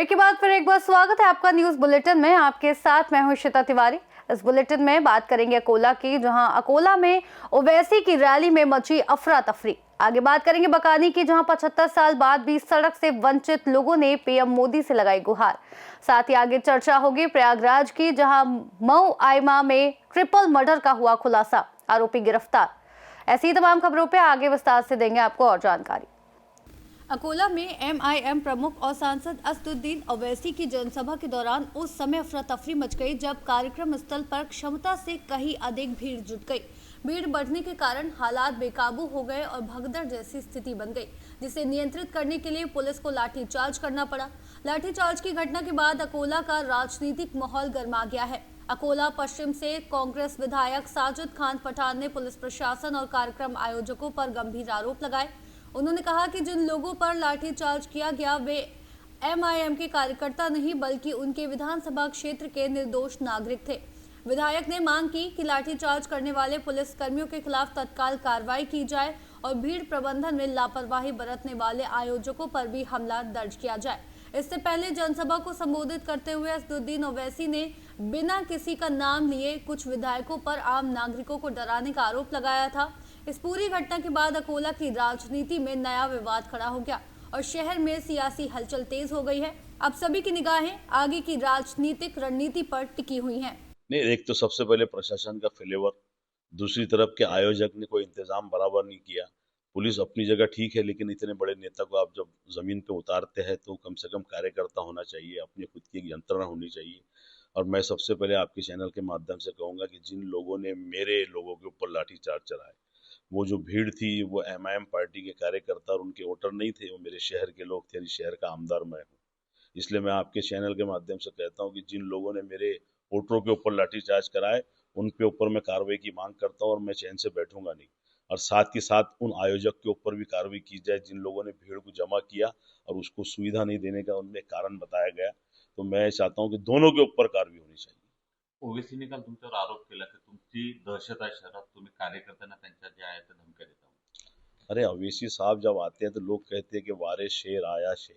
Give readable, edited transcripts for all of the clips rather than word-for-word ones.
Break के बाद फिर एक बार स्वागत है आपका न्यूज बुलेटिन में। आपके साथ मैं हूं श्वेता तिवारी। इस बुलेटिन में बात करेंगे अकोला की, जहां अकोला में ओवैसी की रैली में मची अफरा तफरी। आगे बात करेंगे बकानी की, जहां 75 साल बाद भी सड़क से वंचित लोगों ने पीएम मोदी से लगाई गुहार। साथ ही आगे चर्चा होगी प्रयागराज की, जहां मऊ आइमा में ट्रिपल मर्डर का हुआ खुलासा, आरोपी गिरफ्तार। ऐसी तमाम खबरों पर आगे विस्तार से देंगे आपको और जानकारी। अकोला में एमआईएम प्रमुख और सांसद असदुद्दीन ओवैसी की जनसभा के दौरान उस समय अफरा तफरी मच गई जब कार्यक्रम स्थल पर क्षमता से कहीं अधिक भीड़ जुट गई। भीड़ बढ़ने के कारण हालात बेकाबू हो गए और भगदड़ जैसी स्थिति बन गई, जिसे नियंत्रित करने के लिए पुलिस को लाठीचार्ज करना पड़ा। लाठीचार्ज की घटना के बाद अकोला का राजनीतिक माहौल गर्मा गया है। अकोला पश्चिम से कांग्रेस विधायक साजिद खान पठान ने पुलिस प्रशासन और कार्यक्रम आयोजकों पर गंभीर आरोप लगाए। उन्होंने कहा कि जिन लोगों पर लाठीचार्ज किया गया वे एमआईएम के कार्यकर्ता नहीं बल्कि उनके विधानसभा क्षेत्र के निर्दोष नागरिक थे। विधायक ने मांग की कि लाठीचार्ज करने वाले पुलिस कर्मियों के खिलाफ तत्काल कार्रवाई की जाए और भीड़ प्रबंधन में लापरवाही बरतने वाले आयोजकों पर भी हमला दर्ज किया जाए। इससे पहले जनसभा को संबोधित करते हुए असदुद्दीन ओवैसी ने बिना किसी का नाम लिए कुछ विधायकों पर आम नागरिकों को डराने का आरोप लगाया था। इस पूरी घटना के बाद अकोला की राजनीति में नया विवाद खड़ा हो गया और शहर में सियासी हलचल तेज हो गई है। अब सभी की निगाहें आगे की राजनीतिक रणनीति पर टिकी हुई हैं। नहीं, एक तो सबसे पहले प्रशासन का फेलेवर, दूसरी तरफ के आयोजक ने कोई इंतजाम बराबर नहीं किया। पुलिस अपनी जगह ठीक है, लेकिन इतने बड़े नेता को आप जब जमीन पे उतारते हैं तो कम से कम कार्यकर्ता होना चाहिए, अपनी खुद की एक यंत्रणा होनी चाहिए। और मैं सबसे पहले आपके चैनल के माध्यम से कहूंगा कि जिन लोगों ने मेरे लोगों के ऊपर लाठीचार्ज चलाए, वो जो भीड़ थी वो एमआईएम पार्टी के कार्यकर्ता और उनके वोटर नहीं थे, वो मेरे शहर के लोग थे। शहर का आमदार मैं हूँ, इसलिए मैं आपके चैनल के माध्यम से कहता हूँ कि जिन लोगों ने मेरे वोटरों के ऊपर लाठीचार्ज कराए उन पे ऊपर मैं कार्रवाई की मांग करता हूँ और मैं चैन से बैठूंगा नहीं। और साथ ही साथ उन आयोजक के ऊपर भी कार्रवाई की जाए जिन लोगों ने भीड़ को जमा किया और उसको सुविधा नहीं देने का उनमें कारण बताया गया। तो मैं चाहता हूँ कि दोनों के ऊपर कार्रवाई होनी चाहिए। ओवेसीने काल तुमच्यावर आरोप केला की तुमची दहशत आहे शहरात, तुम्ही कार्यकर्त्यांना त्यांच्या ज्या आहेत त्या धमक्या देता। अरे ओवैसी साहब जब आते हैं तो लोग कहते हैं कि वारे शेर आया शेर।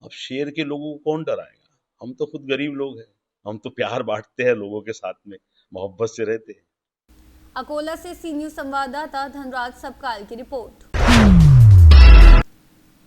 अब शेर के लोगों को कौन डराएगा? हम तो खुद गरीब लोग हैं, हम तो प्यार बांटते हैं लोगों के साथ में, मोहब्बत से रहते हैं। अकोला से सी न्यूज संवाददाता धनराज सबकाल की रिपोर्ट।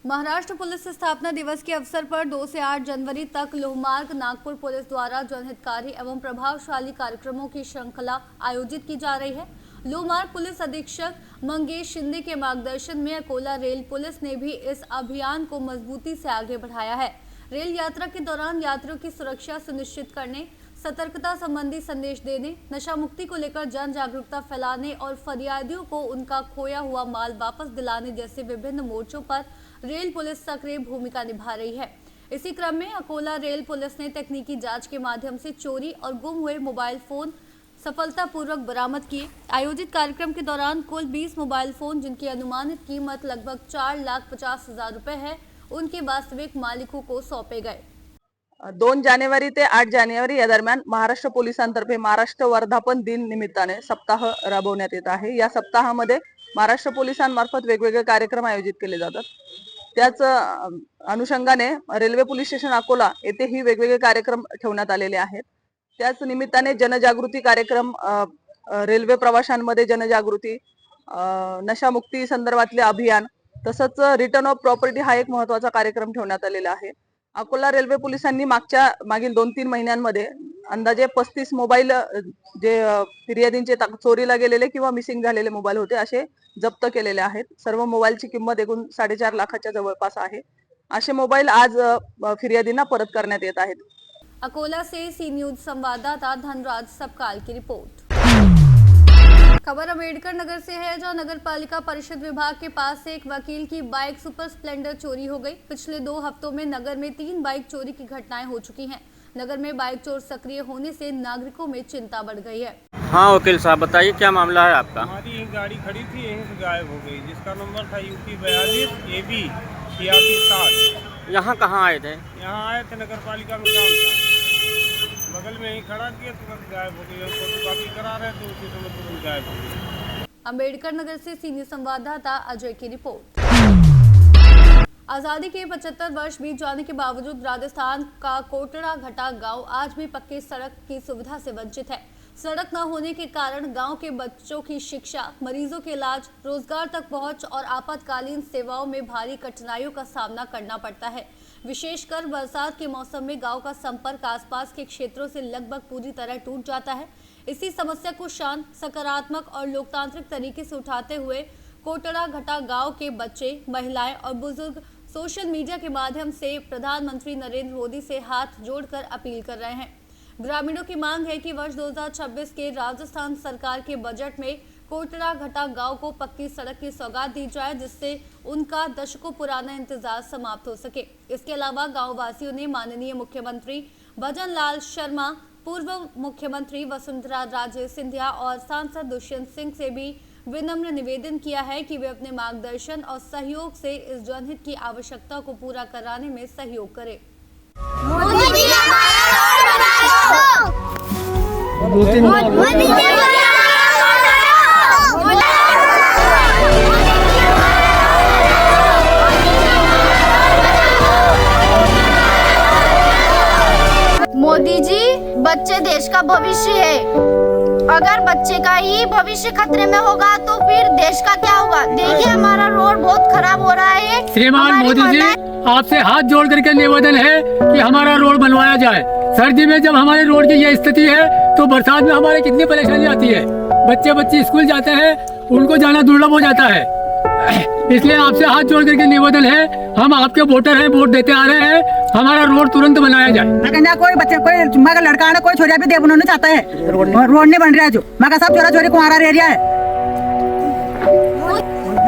महाराष्ट्र पुलिस स्थापना दिवस के अवसर पर 2 से 8 जनवरी तक लोहमार्ग नागपुर पुलिस द्वारा जनहितकारी एवं प्रभावशाली कार्यक्रमों की श्रृंखला आयोजित की जा रही है। लोहमार्ग पुलिस अधीक्षक मंगेश शिंदे के मार्गदर्शन में अकोला रेल पुलिस ने भी इस अभियान को मजबूती से आगे बढ़ाया है। रेल यात्रा के दौरान यात्रियों की सुरक्षा सुनिश्चित करने, सतर्कता संबंधी संदेश देने, नशा मुक्ति को लेकर जन जागरूकता फैलाने और फरियादियों को उनका खोया हुआ माल वापस दिलाने जैसे विभिन्न मोर्चों पर रेल पुलिस सक्रिय भूमिका निभा रही है। इसी क्रम में अकोला रेल पुलिस ने तकनीकी जांच के माध्यम से चोरी और गुम हुए मोबाइल फोन सफलतापूर्वक बरामद किए। आयोजित कार्यक्रम के दौरान कुल 20 मोबाइल फोन, जिनकी अनुमानित कीमत लगभग 4,50,000 रुपए है, उनके वास्तविक मालिकों को सौंपे गए। 2 जानेवारी ते 8 जानेवारी या दरम्यान महाराष्ट्र पोलिसांतर्फे महाराष्ट्र वर्धापन दिन निमित्ताने सप्ताह राबवण्यात येत आहे। या सप्ताहामध्ये महाराष्ट्र पोलिसांमार्फत वेगवेगळे कार्यक्रम आयोजित केले जातात। त्याच अनुषंगाने रेल्वे पोलीस स्टेशन अकोला येथे ही वेगवेगळे कार्यक्रम ठेवण्यात आलेले आहेत। त्याच निमित्ताने जनजागृती कार्यक्रम, रेल्वे प्रवाशांमध्ये जनजागृती, नशामुक्ती संदर्भातले अभियान, तसंच रिटर्न ऑफ प्रॉपर्टी हा एक महत्त्वाचा कार्यक्रम ठेवण्यात आलेला आहे। अकोला रेल्वे पोलिसांनी मागील 2-3 महिन्यांमध्ये अंदाजे 35 मोबाईल जे फिर्यादींचे चोरीला गेलेले किंवा मिसिंग झालेले मोबाईल होते असे जप्त केलेले आहेत। सर्व मोबाईलची किंमत एकूण 4.5 लाखाच्या जवळपास आहे। असे मोबाईल आज फिर्यादींना परत करण्यात येत आहेत। अकोला से सी न्यूज संवाददाता धनराज सबकाल की रिपोर्ट। खबर अम्बेडकर नगर से है, जहां नगर पालिका परिषद विभाग के पास से एक वकील की बाइक सुपर स्प्लेंडर चोरी हो गई। पिछले 2 हफ्तों में नगर में 3 बाइक चोरी की घटनाएं हो चुकी हैं। नगर में बाइक चोर सक्रिय होने से नागरिकों में चिंता बढ़ गई है। हाँ वकील साहब, बताइए क्या मामला है आपका? हमारी एक गाड़ी खड़ी थी, यहीं से गायब हो गई, जिसका नंबर था UP 42 AB 8660। यहाँ कहाँ आए थे? यहाँ आए थे, नगर पालिका में काम था, बगल में ही खड़ा किया, तुरंत गायब हो गई। फोटोकॉपी करा रहे थे, उसी समय तुरंत गायब हो गई। अम्बेडकर नगर से सी न्यूज संवाददाता अजय की रिपोर्ट। आज़ादी के 75 वर्ष बीत जाने के बावजूद राजस्थान का कोटड़ा घटा गांव आज भी पक्की सड़क की सुविधा से वंचित है। सड़क न होने के कारण गांव के बच्चों की शिक्षा, मरीजों के इलाज, रोजगार तक पहुंच और आपातकालीन सेवाओं में भारी कठिनाइयों का सामना करना पड़ता है। विशेषकर बरसात के मौसम में गांव का संपर्क आसपास के क्षेत्रों से लगभग पूरी तरह टूट जाता है। इसी समस्या को शांत, सकारात्मक और लोकतांत्रिक तरीके से उठाते हुए कोटड़ा घटा गांव के बच्चे, महिलाएं और बुजुर्ग सोशल मीडिया के माध्यम से प्रधानमंत्री नरेंद्र मोदी से हाथ जोड़कर अपील कर रहे हैं। ग्रामीणों की मांग है कि वर्ष 2026 के राजस्थान सरकार के बजट में कोटड़ा घटा गांव को पक्की सड़क की सौगात दी जाए, जिससे उनका दशकों पुराना इंतजार समाप्त हो सके। इसके अलावा गांव वासियों ने माननीय मुख्यमंत्री भजन लाल शर्मा, पूर्व मुख्यमंत्री वसुंधरा राजे सिंधिया और सांसद दुष्यंत सिंह से भी विनम्र निवेदन किया है कि वे अपने मार्गदर्शन और सहयोग से इस जनहित की आवश्यकता को पूरा कराने में सहयोग करें। मोदी जी, बच्चे देश का भविष्य है। अगर बच्चे का ही भविष्य खतरे में होगा तो फिर देश का क्या होगा? देखिए हमारा रोड बहुत खराब हो रहा है। श्रीमान मोदी जी, आपसे हाथ जोड़ करके निवेदन है कि हमारा रोड बनवाया जाए। सर्दी में जब हमारे रोड की यह स्थिति है तो बरसात में हमारे कितनी परेशानी आती है। बच्चे स्कूल जाते हैं, उनको जाना दुर्लभ हो जाता है। इसलिए आपसे हाथ जोड़ करके निवेदन है, हम आपके वोटर हैं, वोट देते आ रहे हैं, हमारा रोड तुरंत बनाया जाए। कोई बच्चे, कोई मगर लड़का है, कोई छोरा भी देव बनना चाहता है, रोड नहीं बन रहा है। जो मगर सब छोरा छोरी कुंवारा एरिया है।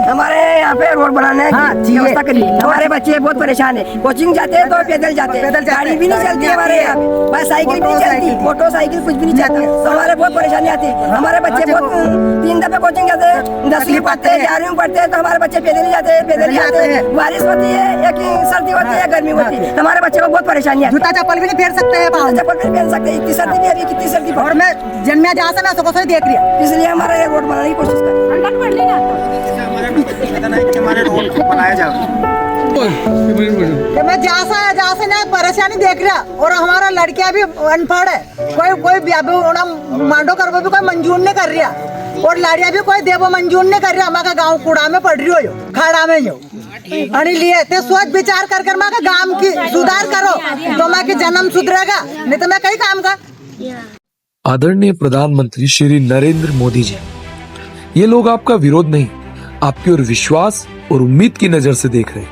हमारे यहाँ पे रोड बनाने की व्यवस्था करिए। हमारे बच्चे बहुत परेशान है, कोचिंग जाते हैं तो पैदल जाते हैं, गाड़ी भी नहीं चलती हमारे यहाँ पे, बस साइकिल भी नहीं चलती, मोटरसाइकिल कुछ भी नहीं चलता, तो हमारे बहुत परेशानी आती है। हमारे बच्चे बहुत 3 दफे कोचिंग जाते हैं, 10वीं पढ़ते हैं, 11वीं पढ़ते हैं, तो हमारे बच्चे पैदल ही जाते हैं, पैदल ही आते हैं। बारिश होती है या सर्दी होती है, गर्मी होती है, हमारे बच्चे को बहुत परेशानी है। जूता चप्पल भी नहीं पहन सकते हैं, चप्पल भी पहन सकते हैं, इतनी सर्दी भी अभी कितनी सर्दी। और मैं जन्मे जहाँ से मैं सुबह से देख रही, इसलिए हमारा ये रोड बनाने की कोशिश कर हमारे रोड को बनाया जाए। मैं जहाँ से ना परेशानी देख रहा, और हमारा लड़कियां भी अनपढ़ है, कोई मांडो कर भी कोई मंजूर नहीं कर रहा, और लाड़िया भी कोई देवो मंजूर नहीं कर रहा। हमारा गाँव कूड़ा में पड़ रही हो, खाड़ा में हो लिए ते सोच विचार कर माँ का गाँव की सुधार करो तो माँ की जन्म सुधरेगा, नहीं तो मैं कई काम का। आदरणीय प्रधानमंत्री श्री नरेंद्र मोदी जी, ये लोग आपका विरोध नहीं, आपकी ओर विश्वास और उम्मीद की नजर से देख रहे हैं।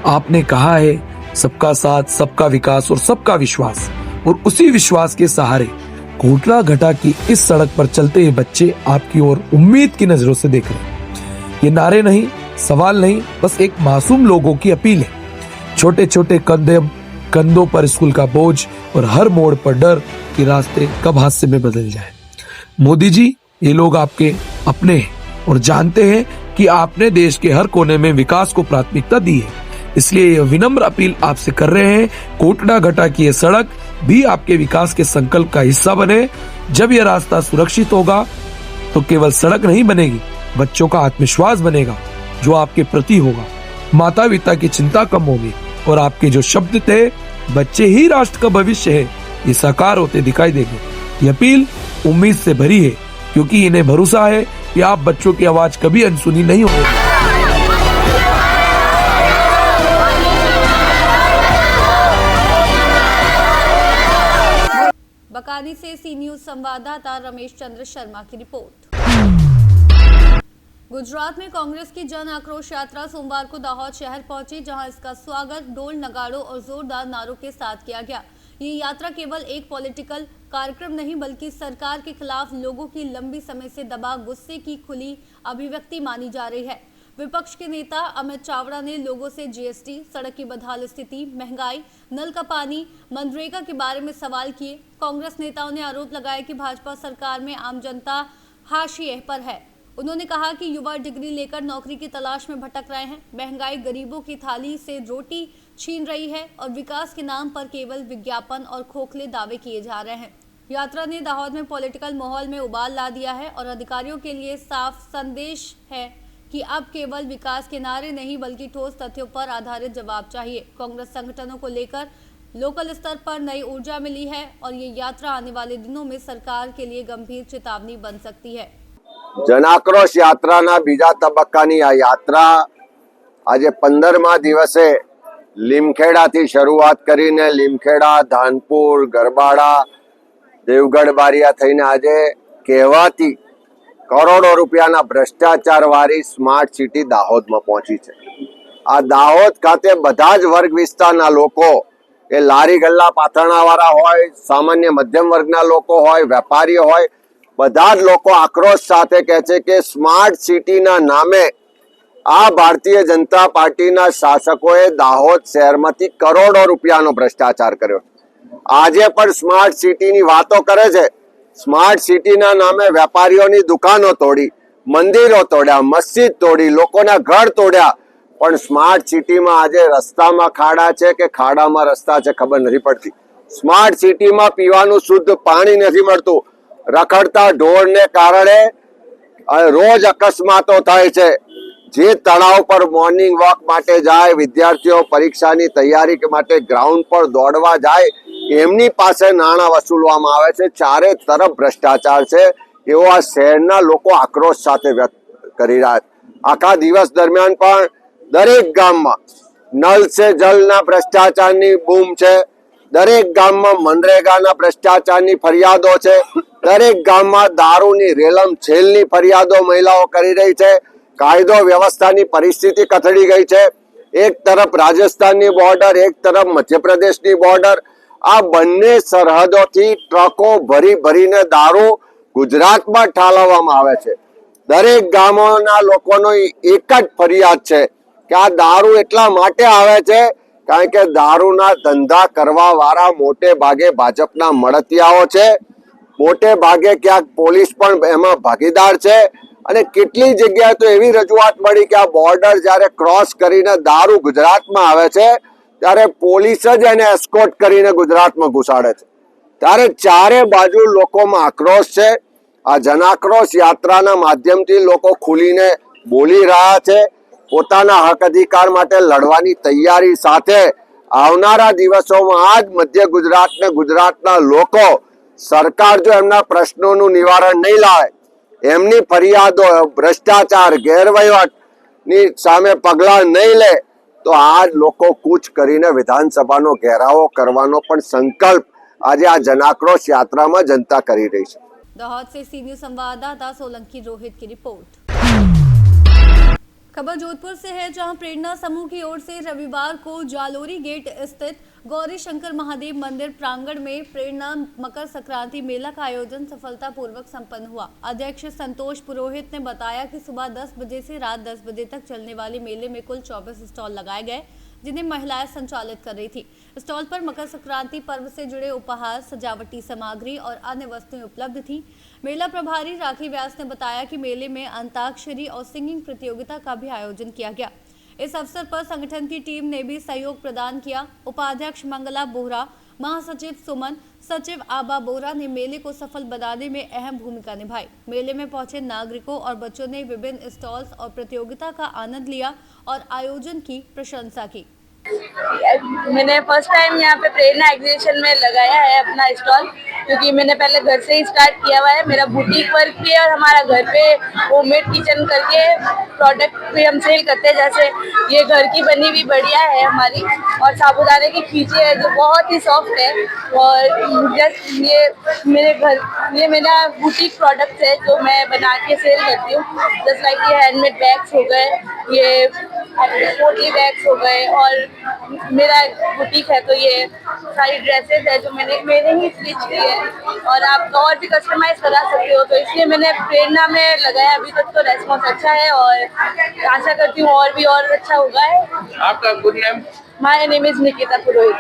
आपने कहा है सबका साथ, सबका विकास और सबका विश्वास, और उसी विश्वास के सहारे कोटड़ा घटा की इस सड़क पर चलते हुए बच्चे आपकी ओर उम्मीद की नजरों से देख रहे हैं। ये नारे नहीं, सवाल नहीं, बस एक मासूम लोगों की अपील है। छोटे छोटे कंधों पर स्कूल का बोझ और हर मोड़ पर डर कि रास्ते कब हादसे में बदल जाए। मोदी जी, ये लोग आपके अपने हैं और जानते हैं कि आपने देश के हर कोने में विकास को प्राथमिकता दी है। इसलिए यह विनम्र अपील आपसे कर रहे हैं, कोटड़ा घटा की यह सड़क भी आपके विकास के संकल्प का हिस्सा बने। जब यह रास्ता सुरक्षित होगा तो केवल सड़क नहीं बनेगी, बच्चों का आत्मविश्वास बनेगा जो आपके प्रति होगा। माता पिता की चिंता कम होगी और आपके जो शब्द थे, बच्चे ही राष्ट्र का भविष्य है, ये साकार होते दिखाई देंगे। ये अपील उम्मीद से भरी है, क्योंकि इन्हें भरोसा है कि आप बच्चों की आवाज कभी अनसुनी नहीं होगी। बकानी से सी न्यूज संवाददाता रमेश चंद्र शर्मा की रिपोर्ट। गुजरात में कांग्रेस की जन आक्रोश यात्रा सोमवार को दाहोद शहर पहुंची, जहां इसका स्वागत ढोल, नगाड़ों और जोरदार नारों के साथ किया गया। ये यात्रा केवल एक पॉलिटिकल कार्यक्रम नहीं, बल्कि सरकार के खिलाफ लोगों की लंबी समय से दबा गुस्से की खुली अभिव्यक्ति मानी जा रही है। विपक्ष के नेता अमित चावड़ा ने लोगों से जीएसटी, सड़क की बदहाल स्थिति, महंगाई, नल का पानी, मनरेगा के बारे में सवाल किए। कांग्रेस नेताओं ने आरोप लगाया कि भाजपा सरकार में आम जनता हाशिए पर है। उन्होंने कहा कि युवा डिग्री लेकर नौकरी की तलाश में भटक रहे हैं, महंगाई गरीबों की थाली से रोटी छीन रही है और विकास के नाम पर केवल विज्ञापन और खोखले दावे किए जा रहे हैं। यात्रा ने दाहोद में पॉलिटिकल माहौल में उबाल ला दिया है और अधिकारियों के लिए साफ संदेश है कि अब केवल विकास के नारे नहीं बल्कि ठोस तथ्यों पर आधारित जवाब चाहिए। कांग्रेस संगठनों को लेकर लोकल स्तर पर नई ऊर्जा मिली है और ये यात्रा आने वाले दिनों में सरकार के लिए गंभीर चेतावनी बन सकती है। જનાક્રોશ યાત્રાના બીજા તબક્કાની આ યાત્રા આજે 15મા દિવસે લીમખેડાથી શરૂઆત કરીને લીમખેડા, ધાનપુર, ગરબાડા, દેવગઢ બારિયા થઈને આજે કહેવાતી કરોડો રૂપિયાના ભ્રષ્ટાચારવાળી સ્માર્ટ સિટી દાહોદમાં પહોંચી છે। આ દાહોદ ખાતે બધા જ વર્ગ વિસ્તારના લોકો, એ લારી ગલ્લા પાથરણાવાળા હોય, સામાન્ય મધ્યમ વર્ગના લોકો હોય, વેપારીઓ હોય, બધા જ લોકો આક્રોશ સાથે કહે છે કે સ્માર્ટ સિટીના નામે આ ભારતીય જનતા પાર્ટીના શાસકોએ દાહોદ શહેરમાંથી કરોડો રૂપિયાનો ભ્રષ્ટાચાર કર્યો। આજે પણ સ્માર્ટ સિટીની વાતો કરે છે। સ્માર્ટ સિટીના નામે વેપારીઓની દુકાનો તોડી, મંદિરો તોડ્યા, મસ્જિદ તોડી, લોકોના ઘર તોડ્યા, પણ સ્માર્ટ સિટીમાં આજે રસ્તામાં ખાડા છે કે ખાડામાં રસ્તા છે ખબર નથી પડતી। સ્માર્ટ સિટીમાં પીવાનું શુદ્ધ પાણી નથી મળતું। રખડતા ઢોરને કારણે રોજ અકસ્માતો થાય છે। જે તળાવ પર મોર્નિંગ વોક માટે જાય, વિદ્યાર્થીઓ પરીક્ષાની તૈયારી માટે ગ્રાઉન્ડ પર દોડવા જાય, એમની પાસે નાણાં વસૂલવામાં આવે છે। ચારે તરફ ભ્રષ્ટાચાર છે એવો આ શહેરના લોકો આક્રોશ સાથે વ્યક્ત કરી રહ્યા છે। આખા દિવસ દરમિયાન પણ દરેક ગામમાં નલ સે જલના ભ્રષ્ટાચારની બૂમ છે। દરેક ગામમાં મનરેગાના ભ્રષ્ટાચારની ફરિયાદો છે। દરેક ગામમાં દારૂની રેલમ છેલની ફરિયાદો મહિલાઓ કરી રહી છે। કાયદો વ્યવસ્થાની પરિસ્થિતિ કથળી ગઈ છે। એક તરફ રાજસ્થાનની બોર્ડર, એક તરફ મધ્યપ્રદેશની બોર્ડર, આ બંને સરહદોથી ટ્રકો ભરી ભરીને દારૂ ગુજરાતમાં ઠાલવવામાં આવે છે। દરેક ગામોના લોકોનો એક જ ફરિયાદ છે કે આ દારૂ એટલા માટે આવે છે કારણ કે દારૂના ધંધા કરવા વાળા મોટે ભાગે ભાજપના મળતિયાઓ છે। મોટે ભાગે ક્યાંક પોલીસ પણ એમાં ભાગીદાર છે અને કેટલી જગ્યાએ તો એવી રજૂઆત મળી કે આ બોર્ડર જ્યારે ક્રોસ કરીને દારૂ ગુજરાતમાં આવે છે ત્યારે પોલીસ જ એને એસ્કોર્ટ કરીને ગુજરાતમાં ઘુસાડે છે। ત્યારે ચારે બાજુ લોકોમાં આક્રોશ છે। આ જનાક્રોશ યાત્રાના માધ્યમથી લોકો ખુલીને બોલી રહ્યા છે। પોતાના હક અધિકાર માટે લડવાની તૈયારી સાથે આવનારા દિવસોમાં આ જ મધ્ય ગુજરાત ને ગુજરાતના લોકો સરકાર જો એમના પ્રશ્નોનું નિવારણ નહીં લાવે, એમની ફરિયાદો, ભ્રષ્ટાચાર, ગેરવહીવટની સામે પગલાં નહીં લે તો આ જ લોકો કૂચ કરીને વિધાનસભાનો ઘેરાવો કરવાનો પણ સંકલ્પ આજે આ જનાક્રોશ યાત્રામાં जनता કરી રહી છે। दाहोद से सी न्यूज संवाददाता सोलंकी रोहित की रिपोर्ट। खबर जोधपुर से है, जहां प्रेरणा समूह की ओर से रविवार को जालोरी गेट स्थित गौरी शंकर महादेव मंदिर प्रांगण में प्रेरणा मकर संक्रांति मेला का आयोजन सफलतापूर्वक संपन्न हुआ। अध्यक्ष संतोष पुरोहित ने बताया कि सुबह 10 बजे से रात 10 बजे तक चलने वाले मेले में कुल 24 स्टॉल लगाए गए, जिन्हें महिलाएं संचालित कर रही थी। स्टॉल पर मकर संक्रांति पर्व से जुड़े उपहार, सजावटी सामग्री और अन्य वस्तुएं उपलब्ध थी। मेला प्रभारी राखी व्यास ने बताया कि मेले में अंताक्षरी और सिंगिंग प्रतियोगिता का भी आयोजन किया गया। इस अवसर पर संगठन की टीम ने भी सहयोग प्रदान किया। उपाध्यक्ष मंगला बोहरा, महासचिव सुमन, सचिव आबा बोरा ने मेले को सफल बनाने में अहम भूमिका निभाई। मेले में पहुंचे नागरिकों और बच्चों ने विभिन्न स्टॉल्स और प्रतियोगिता का आनंद लिया और आयोजन की प्रशंसा की। मैंने फर्स्ट टाइम यहाँ पे प्रेरणा एग्जीबिशन में लगाया है अपना स्टॉल, क्योंकि मैंने पहले घर से ही स्टार्ट किया हुआ है। मेरा बुटीक वर्क भी है और हमारा घर पे होममेड किचन करके प्रोडक्ट भी हम सेल करते हैं। जैसे ये घर की बनी हुई बढ़िया है हमारी, और साबूदाने की खींची है जो बहुत ही सॉफ्ट है। और जस्ट ये मेरा बुटीक प्रोडक्ट है जो मैं बना के सेल करती हूँ। जस्ट लाइक ये हैंडमेड बैग्स हो गए, ये पोटली बैग्स हो गए, और मेरा बुटीक है तो ये सारी ड्रेसेस है जो मैंने ही स्टिच की है, और आप और भी कस्टमाइज करा सकते हो। तो इसलिए मैंने प्रेरणा में लगाया। अभी तक तो रेस्पॉन्स अच्छा है और आशा करती हूँ और भी और अच्छा होगा है। आपका good name? My name is Nikita Purohit.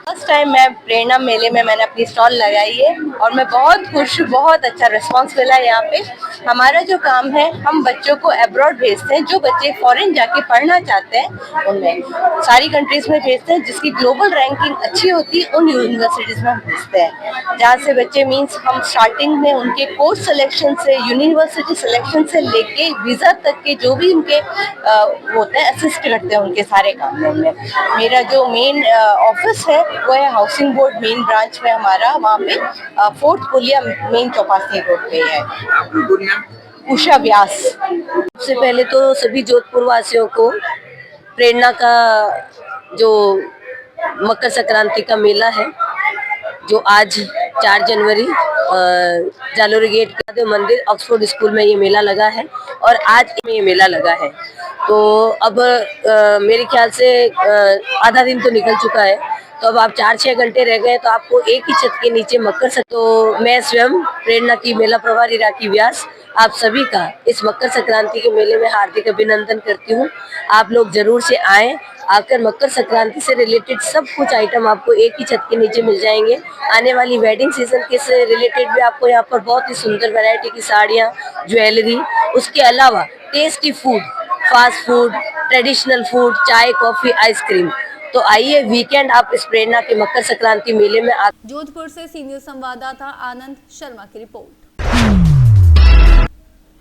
First time मैं प्रेरणा मेले में मैंने अपनी स्टॉल लगाई है और मैं बहुत खुश हूँ। बहुत अच्छा रिस्पांस मिला है यहाँ पे। हमारा जो काम है, हम बच्चों को अब्रॉड भेजते हैं। जो बच्चे फॉरेन जाके पढ़ना चाहते हैं उनमें सारी कंट्रीज में भेजते हैं। जिसकी ग्लोबल रैंकिंग अच्छी होती है उन यूनिवर्सिटीज में हम भेजते हैं, जहाँ से बच्चे मीन्स हम स्टार्टिंग में उनके कोर्स सिलेक्शन से, यूनिवर्सिटी सिलेक्शन से लेके वीज़ा तक के जो भी उनके होते हैं असिस्ट करते हैं उनके सारे काम में। मेरा जो मेन ऑफिस है वो है हाउसिंग बोर्ड मेन ब्रांच में हमारा, वहाँ पे 4th पुलिया मेन चौपासी रोड पे है। उषा व्यास। सबसे पहले तो सभी जोधपुर वासियों को प्रेरणा का जो मकर संक्रांति का मेला है, जो आज 4 जनवरी जालोरी गेट के मंदिर ऑक्सफोर्ड स्कूल में ये मेला लगा है और आज में ये मेला लगा है। तो अब मेरे ख्याल से आधा दिन तो निकल चुका है, तो अब आप 4-6 घंटे रह गए तो आपको एक ही छत के नीचे मकर तो मैं स्वयं प्रेरणा की मेला प्रभारी राखी व्यास आप सभी का इस मकर संक्रांति के मेले में हार्दिक अभिनंदन करती हूँ। आप लोग जरूर से आएँ, आकर मकर संक्रांति से रिलेटेड सब कुछ आइटम आपको एक ही छत के नीचे मिल जाएंगे। आने वाली वेडिंग सीजन के से रिलेटेड भी आपको यहाँ पर बहुत ही सुंदर वैरायटी की साड़ियाँ, ज्वेलरी, उसके अलावा tasty food, fast food, traditional food, चाय, कॉफी, आइसक्रीम। तो आइए वीकेंड आप इस प्रेरणा के मकर संक्रांति मेले में जोधपुर से सीनियर संवाददाता आनंद शर्मा की रिपोर्ट।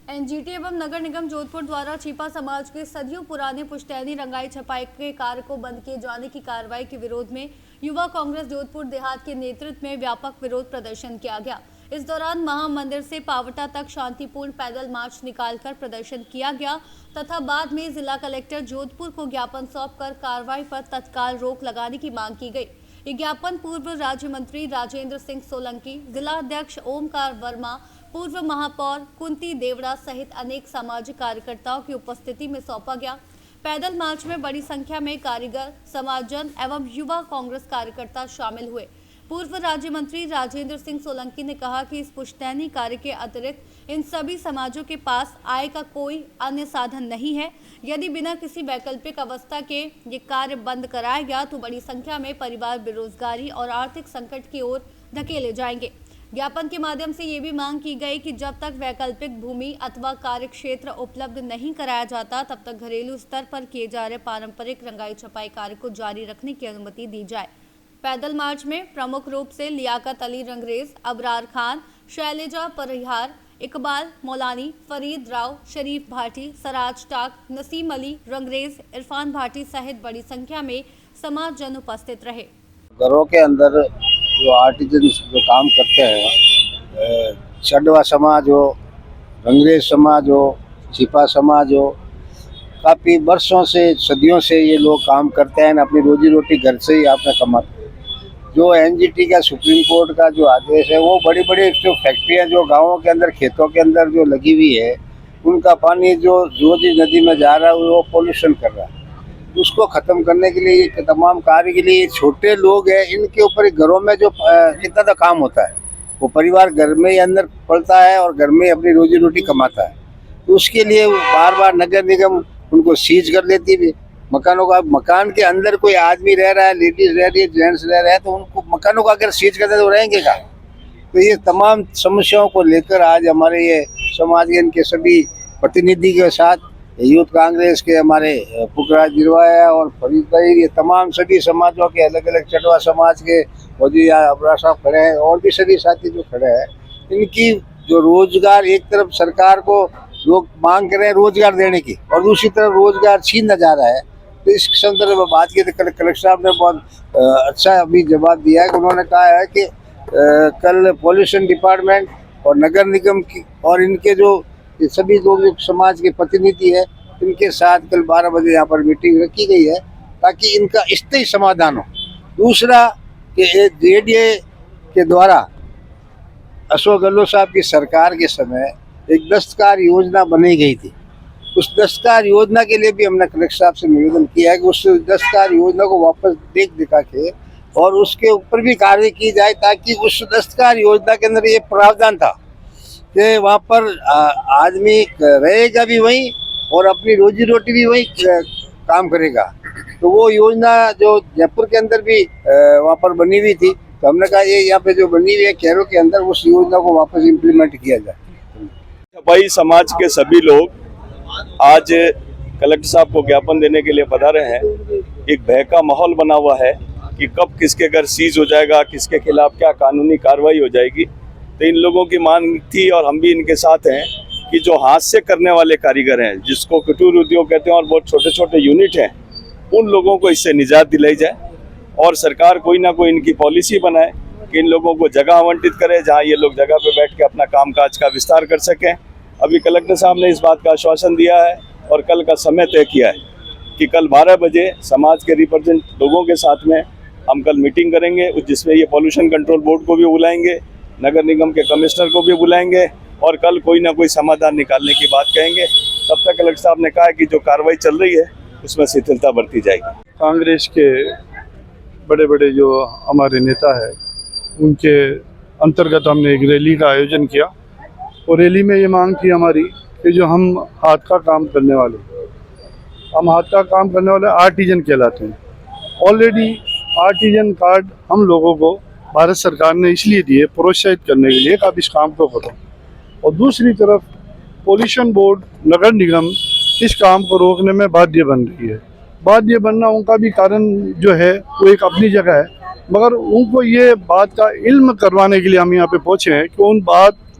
एनजीटी एवं नगर निगम जोधपुर द्वारा छिपा समाज के सदियों पुराने पुश्तैनी रंगाई छपाई के कार्य को बंद किए जाने की कार्रवाई के विरोध में युवा कांग्रेस जोधपुर देहात के नेतृत्व में व्यापक विरोध प्रदर्शन किया गया। इस दौरान महामंदिर से पावटा तक शांतिपूर्ण पैदल मार्च निकालकर प्रदर्शन किया गया तथा बाद में जिला कलेक्टर जोधपुर को ज्ञापन सौंपकर कार्रवाई पर तत्काल रोक लगाने की मांग की गई। ये ज्ञापन पूर्व राज्य मंत्री राजेंद्र सिंह सोलंकी, जिला अध्यक्ष ओमकार वर्मा, पूर्व महापौर कुंती देवड़ा सहित अनेक सामाजिक कार्यकर्ताओं की उपस्थिति में सौंपा गया। पैदल मार्च में बड़ी संख्या में कारीगर, समाजजन एवं युवा कांग्रेस कार्यकर्ता शामिल हुए। पूर्व राज्य मंत्री राजेंद्र सिंह सोलंकी ने कहा कि इस पुश्तैनी कार्य के अतिरिक्त इन सभी समाजों के पास आय का कोई अन्य साधन नहीं है। यदि बिना किसी वैकल्पिक अवस्था के ये कार्य बंद कराया गया तो बड़ी संख्या में परिवार बेरोजगारी और आर्थिक संकट की ओर धकेले जाएंगे। ज्ञापन के माध्यम से ये भी मांग की गई कि जब तक वैकल्पिक भूमि अथवा कार्य क्षेत्र उपलब्ध नहीं कराया जाता तब तक घरेलू स्तर पर किए जा रहे पारंपरिक रंगाई छपाई कार्य को जारी रखने की अनुमति दी जाए। पैदल मार्च में प्रमुख रूप से लियाकत अली रंगरेज, अबरार खान, शैलेजा परिहार, इकबाल मौलानी, फरीद राव, शरीफ भाटी, सराज टाक, नसीम अली रंगरेज, इरफान भाटी सहित बड़ी संख्या में समाजजन उपस्थित रहे। घरों के अंदर जो आर्टिजन जो काम करते हैं, चडवा समाज हो, रंगरेज समाज हो, छिपा समाज हो, काफ़ी वर्षों से, सदियों से ये लोग काम करते हैं, अपनी रोजी रोटी घर से ही आपने कमाते। जो एनजीटी का सुप्रीम कोर्ट का जो आदेश है, वो बड़ी बड़ी जो फैक्ट्रियाँ जो गांवों के अंदर, खेतों के अंदर जो लगी हुई है, उनका पानी जो रोजी नदी में जा रहा है वो पोल्यूशन कर रहा है। उसको ख़त्म करने के लिए ये तमाम कार्य के लिए छोटे लोग हैं, इनके ऊपर घरों में जो कितना तो काम होता है, वो परिवार घर में ही अंदर पलता है और घर में अपनी रोजी रोटी कमाता है। तो उसके लिए बार बार नगर निगम उनको सीज कर लेती है मकानों का। मकान के अंदर कोई आदमी रह रहा है, लेडीज रह रही है, जेंट्स रह रहे हैं, तो उनको मकानों का अगर सीज करते तो रहेंगे कहाँ। तो ये तमाम समस्याओं को लेकर आज हमारे ये समाज के इनके सभी प्रतिनिधि के साथ यूथ कांग्रेस के हमारे पुखराज गिरवाया और फरीद भाई, ये तमाम सभी समाजों के अलग अलग चटवा समाज के मोदी अबरार साहब खड़े हैं और भी सभी साथी जो खड़े हैं, इनकी जो रोजगार, एक तरफ सरकार को लोग मांग कर रहे हैं रोजगार देने की और दूसरी तरफ रोजगार छीना जा रहा है। तो इस संदर्भ में बात की तो कलेक्टर साहब ने बहुत अच्छा अभी जवाब दिया है कि उन्होंने कहा है कि कल पॉल्यूशन डिपार्टमेंट और नगर निगम की और इनके जो ये सभी लोग जो समाज के प्रतिनिधि है, इनके साथ कल 12 बजे यहाँ पर मीटिंग रखी गई है ताकि इनका स्थायी समाधान हो। दूसरा कि जेडीए के द्वारा अशोक गहलोत साहब की सरकार के समय एक दस्तकार योजना बनाई गई थी। उस दस्तकार योजना के लिए भी हमने कलेक्टर साहब से निवेदन किया है कि उस दस्तकार योजना को वापस देख दिखा के और उसके ऊपर भी कार्य की जाए ताकि उस दस्तकार योजना के अंदर ये प्रावधान था कि वहाँ पर आदमी रहेगा भी वहीं और अपनी रोजी रोटी भी वहीं काम करेगा। तो वो योजना जो जयपुर के अंदर भी वहाँ पर बनी हुई थी, तो हमने कहा ये यहाँ पे जो बनी हुई है कैरो के अंदर, उस योजना को वापस इम्प्लीमेंट किया जाए। भाई समाज के सभी लोग आज कलेक्टर साहब को ज्ञापन देने के लिए पधारे हैं। एक भय का माहौल बना हुआ है कि कब किसके घर सीज हो जाएगा, किसके खिलाफ क्या कानूनी कार्रवाई हो जाएगी। तो इन लोगों की मांग थी और हम भी इनके साथ हैं कि जो हाथ से करने वाले कारीगर हैं, जिसको कुटीर उद्योग कहते हैं और बहुत छोटे छोटे यूनिट हैं, उन लोगों को इससे निजात दिलाई जाए और सरकार कोई ना कोई इनकी पॉलिसी बनाए कि इन लोगों को जगह आवंटित करे जहां ये लोग जगह पे बैठ के अपना कामकाज का विस्तार कर सकें। अभी कलेक्टर साहब ने इस बात का आश्वासन दिया है और कल का समय तय किया है कि कल 12 बजे समाज के रिप्रेजेंट लोगों के साथ में हम कल मीटिंग करेंगे, जिसमें ये पॉल्यूशन कंट्रोल बोर्ड को भी बुलाएंगे, नगर निगम के कमिश्नर को भी बुलाएंगे और कल कोई ना कोई समाधान निकालने की बात कहेंगे। तब तक कलेक्टर साहब ने कहा कि जो कार्रवाई चल रही है उसमें शिथिलता बरती जाएगी। कांग्रेस के बड़े बड़े जो हमारे नेता है उनके अंतर्गत हमने एक रैली का आयोजन किया और रैली में ये मांग थी हमारी कि जो हम हाथ का काम करने वाले आर्टिजन कहलाते हैं। ऑलरेडी आर्टिजन कार्ड हम लोगों को भारत सरकार ने इसलिए दिए प्रोत्साहित करने के लिए कि आप इस काम को करो, और दूसरी तरफ पॉल्यूशन बोर्ड, नगर निगम इस काम को रोकने में बाध्य बन रही है। बाध्य बनना उनका भी कारण जो है वो एक अपनी जगह है, मगर उनको ये बात का इल्म करवाने के लिए हम यहाँ पे पहुँचे हैं कि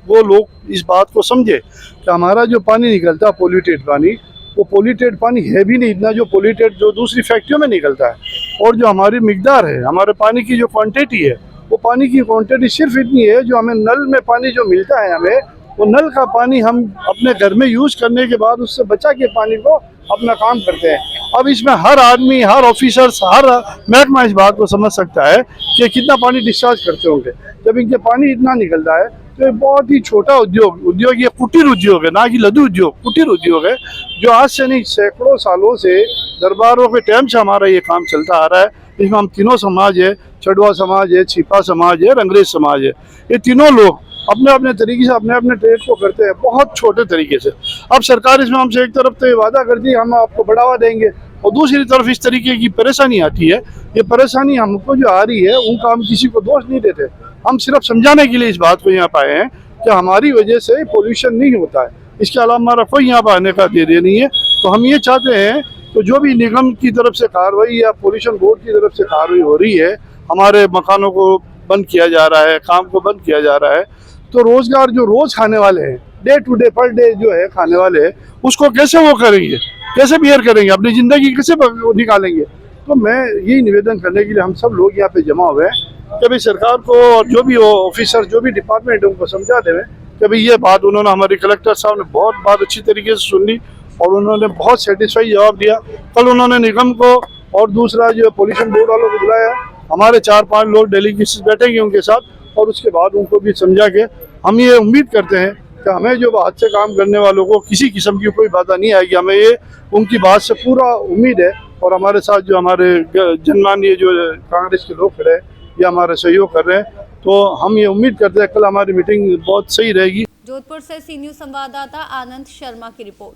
वो लोग इस बात को समझे कि हमारा जो पानी निकलता है पोल्यूटेड पानी, वो पोल्यूटेड पानी है भी नहीं इतना जो पोल्यूटेड जो दूसरी फैक्ट्रियों में निकलता है, और जो हमारी मिकदार है, हमारे पानी की जो क्वांटिटी है, वो पानी की क्वांटिटी सिर्फ इतनी है जो हमें नल में पानी जो मिलता है हमें, वो नल का पानी हम अपने घर में यूज़ करने के बाद उससे बचा के पानी को अपना काम करते हैं। अब इसमें हर आदमी, हर ऑफिसर, हर महकमा इस बात को समझ सकता है कि कितना पानी डिस्चार्ज करते होंगे। जब इनके पानी इतना निकलता है तो एक बहुत ही छोटा उद्योग ये कुटीर उद्योग है, ना कि लघु उद्योग, कुटीर उद्योग है, जो आज से नहीं सैकड़ों सालों से दरबारों के टाइम से हमारा ये काम चलता आ रहा है। इसमें हम तीनों समाज है, चढ़वा समाज है, छिपा समाज है, रंगरेज समाज है, ये तीनों लोग अपने अपने तरीके से अपने अपने ट्रेड को करते हैं बहुत छोटे तरीके से। अब सरकार इसमें हमसे एक तरफ तो ये वादा करती है हम आपको बढ़ावा देंगे, और दूसरी तरफ इस तरीके की परेशानी आती है। ये परेशानी हमको जो आ रही है उनका हम किसी को दोष नहीं देते, हम सिर्फ समझाने के लिए इस बात को यहाँ पे आए हैं कि हमारी वजह से पोल्यूशन नहीं होता है, इसके अलावा हमारा कोई यहाँ पर आने का धैर्य नहीं है। तो हम ये चाहते हैं तो जो भी निगम की तरफ से कार्रवाई या पोल्यूशन बोर्ड की तरफ से कार्रवाई हो रही है, हमारे मकानों को बंद किया जा रहा है, काम को बंद किया जा रहा है, तो रोजगार जो रोज खाने वाले हैं, डे टू डे पर डे जो है खाने वाले हैं, उसको कैसे वो करेंगे, कैसे बिहेव करेंगे, अपनी ज़िंदगी कैसे निकालेंगे। तो मैं यही निवेदन करने के लिए हम सब लोग यहाँ पे जमा हुए हैं कि भाई सरकार को और जो भी ऑफिसर, जो भी डिपार्टमेंट है, उनको समझा दें कि भाई ये बात उन्होंने हमारे कलेक्टर साहब ने बहुत बात अच्छी तरीके से सुन ली और उन्होंने बहुत सेटिस्फाई जवाब दिया। कल उन्होंने निगम को और दूसरा जो पोल्यूशन बोर्ड वालों को बुलाया, हमारे 4-5 लोग डेलीगेट्स बैठेंगे उनके साथ, और उसके बाद उनको भी समझा के हम ये उम्मीद करते हैं कि हमें जो हाथ से काम करने वालों को किसी किस्म की कोई बाधा नहीं आएगी। हमें ये उनकी बात से पूरा उम्मीद है, और हमारे साथ जो हमारे जनमाननीय जो कांग्रेस के लोग खड़े हैं ये हमारे सहयोग कर रहे हैं, तो हम ये उम्मीद करते हैं कल हमारी मीटिंग बहुत सही रहेगी। जोधपुर से सी न्यूज संवाददाता आनंद शर्मा की रिपोर्ट।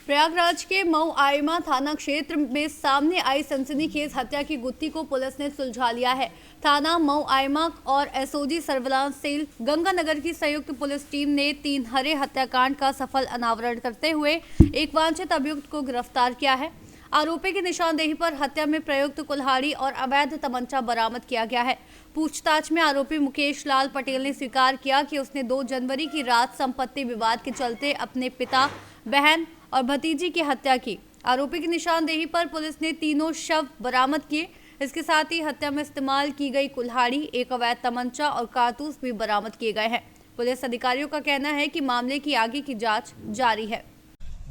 प्रयागराज के मऊ आयमा थाना क्षेत्र में सामने आई सनसनीखेज हत्या की गुत्थी को पुलिस ने सुलझा लिया है। थाना मऊ आयमा और एसओजी सर्विलांस सेल गंगानगर की संयुक्त पुलिस टीम ने 3 हरे हत्याकांड का सफल अनावरण करते हुए एक वांछित अभियुक्त को गिरफ्तार किया है। आरोपी की निशानदेही पर हत्या में प्रयुक्त कुल्हाड़ी और अवैध तमंचा बरामद किया गया है। पूछताछ में आरोपी मुकेश लाल पटेल ने स्वीकार किया कि उसने 2 जनवरी की रात संपत्ति विवाद के चलते अपने पिता, बहन और भतीजी की हत्या की। आरोपी की निशानदेही पर पुलिस ने तीनों शव बरामद किए। इसके साथ ही हत्या में इस्तेमाल की गई कुल्हाड़ी, एक अवैध तमंचा और कारतूस भी बरामद किए गए हैं। पुलिस अधिकारियों का कहना है कि मामले की आगे की जांच जारी है।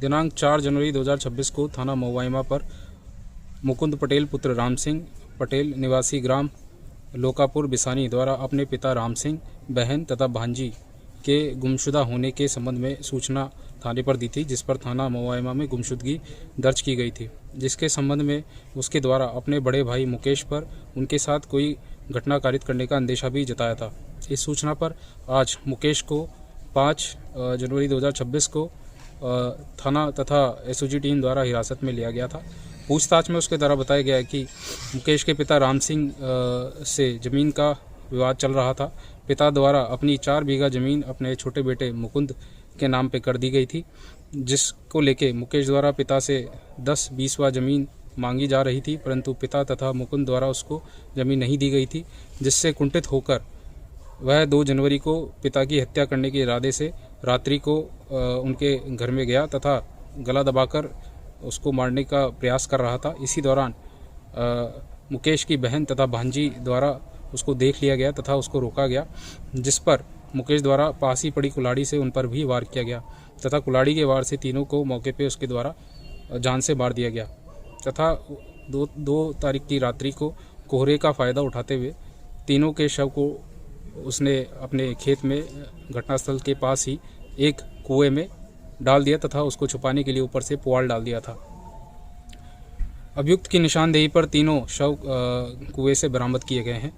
दिनांक 4 जनवरी 2026 को थाना मऊआइमा पर मुकुंद पटेल पुत्र राम सिंह पटेल निवासी ग्राम लोकापुर बिसानी द्वारा अपने पिता राम सिंह, बहन तथा भांजी के गुमशुदा होने के संबंध में सूचना थाने पर दी थी, जिस पर थाना मऊआइमा में गुमशुदगी दर्ज की गई थी, जिसके संबंध में उसके द्वारा अपने बड़े भाई मुकेश पर उनके साथ कोई घटना कारित करने का अंदेशा भी जताया था। इस सूचना पर आज मुकेश को 5 जनवरी 2026 को थाना तथा एसओजी टीम द्वारा हिरासत में लिया गया था। पूछताछ में उसके द्वारा बताया गया है कि मुकेश के पिता राम सिंह से ज़मीन का विवाद चल रहा था। पिता द्वारा अपनी 4 बीघा ज़मीन अपने छोटे बेटे मुकुंद के नाम पे कर दी गई थी, जिसको लेके मुकेश द्वारा पिता से 10-20वां ज़मीन मांगी जा रही थी, परंतु पिता तथा मुकुंद द्वारा उसको ज़मीन नहीं दी गई थी, जिससे कुंठित होकर वह 2 जनवरी को पिता की हत्या करने के इरादे से रात्रि को उनके घर में गया तथा गला दबाकर उसको मारने का प्रयास कर रहा था। इसी दौरान मुकेश की बहन तथा भांजी द्वारा उसको देख लिया गया तथा उसको रोका गया, जिस पर मुकेश द्वारा पास ही पड़ी कुल्हाड़ी से उन पर भी वार किया गया तथा कुल्हाड़ी के वार से तीनों को मौके पे उसके द्वारा जान से मार दिया गया तथा 2 तारीख की रात्रि को कोहरे का फ़ायदा उठाते हुए तीनों के शव को उसने अपने खेत में घटनास्थल के पास ही एक कुएं में डाल दिया तथा उसको छुपाने के लिए ऊपर से पुआल डाल दिया था। अभियुक्त की निशानदेही पर तीनों शव कुएं से बरामद किए गए हैं।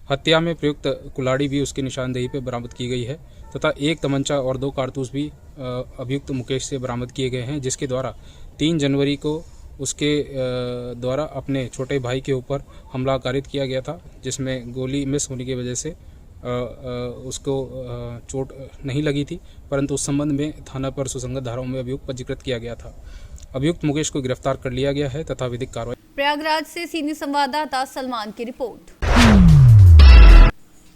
हत्या में प्रयुक्त कुल्हाड़ी भी उसकी निशानदेही पर बरामद की गई है तथा 1 तमंचा और 2 कारतूस भी अभियुक्त मुकेश से बरामद किए गए हैं, जिसके द्वारा 3 जनवरी को उसके द्वारा अपने छोटे भाई के ऊपर हमला कारित किया गया था, जिसमें गोली मिस होने की वजह से उसको चोट नहीं लगी थी, परंतु उस संबंध में थाना पर सुसंगत धाराओं में अभियुक्त पंजीकृत किया गया था। अभियुक्त मुकेश को गिरफ्तार कर लिया गया है तथा विधिक कार्रवाई। प्रयागराज से सीनियर संवाददाता सलमान की रिपोर्ट।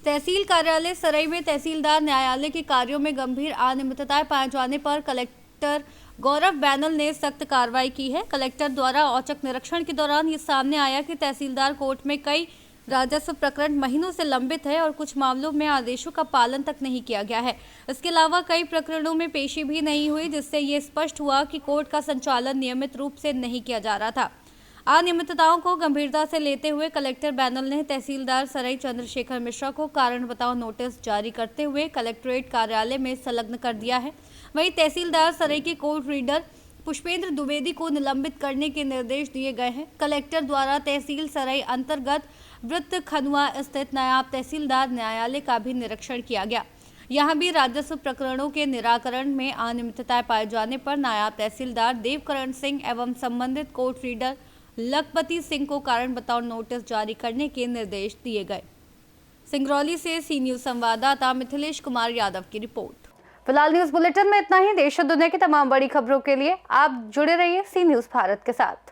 तहसील कार्यालय सराय में तहसीलदार न्यायालय के कार्यों में गंभीर अनियमितताएं पाए जाने पर कलेक्टर गौरव बैनल ने सख्त कार्रवाई की है। कलेक्टर द्वारा औचक निरीक्षण के दौरान ये सामने आया कि तहसीलदार कोर्ट में कई राजस्व प्रकरण महीनों से लंबित है और कुछ मामलों में आदेशों का पालन तक नहीं किया गया है। इसके अलावा कई प्रकरणों में पेशी भी नहीं हुई, जिससे ये स्पष्ट हुआ कि कोर्ट का संचालन नियमित रूप से नहीं किया जा रहा था। अनियमितताओं को गंभीरता से लेते हुए कलेक्टर बैनल ने तहसीलदार सराय चंद्रशेखर मिश्रा को कारण बताओ नोटिस जारी करते हुए कलेक्ट्रेट कार्यालय में संलग्न कर दिया है। वहीं तहसीलदार सराय के कोर्ट रीडर पुष्पेंद्र द्विवेदी को निलंबित करने के निर्देश दिए गए हैं। कलेक्टर द्वारा तहसील सराय अंतर्गत वृत्त खनुआ स्थित नायब तहसीलदार न्यायालय का भी निरीक्षण किया गया। यहां भी राजस्व प्रकरणों के निराकरण में अनियमितताएं पाए जाने पर नायब तहसीलदार देवकरण सिंह एवं संबंधित कोर्ट रीडर लखपति सिंह को कारण बताओ नोटिस जारी करने के निर्देश दिए गए। सिंगरौली से सी न्यूज संवाददाता मिथिलेश कुमार यादव की रिपोर्ट। फिलहाल न्यूज बुलेटिन में इतना ही। देश और दुनिया की तमाम बड़ी खबरों के लिए आप जुड़े रहिए सी न्यूज भारत के साथ।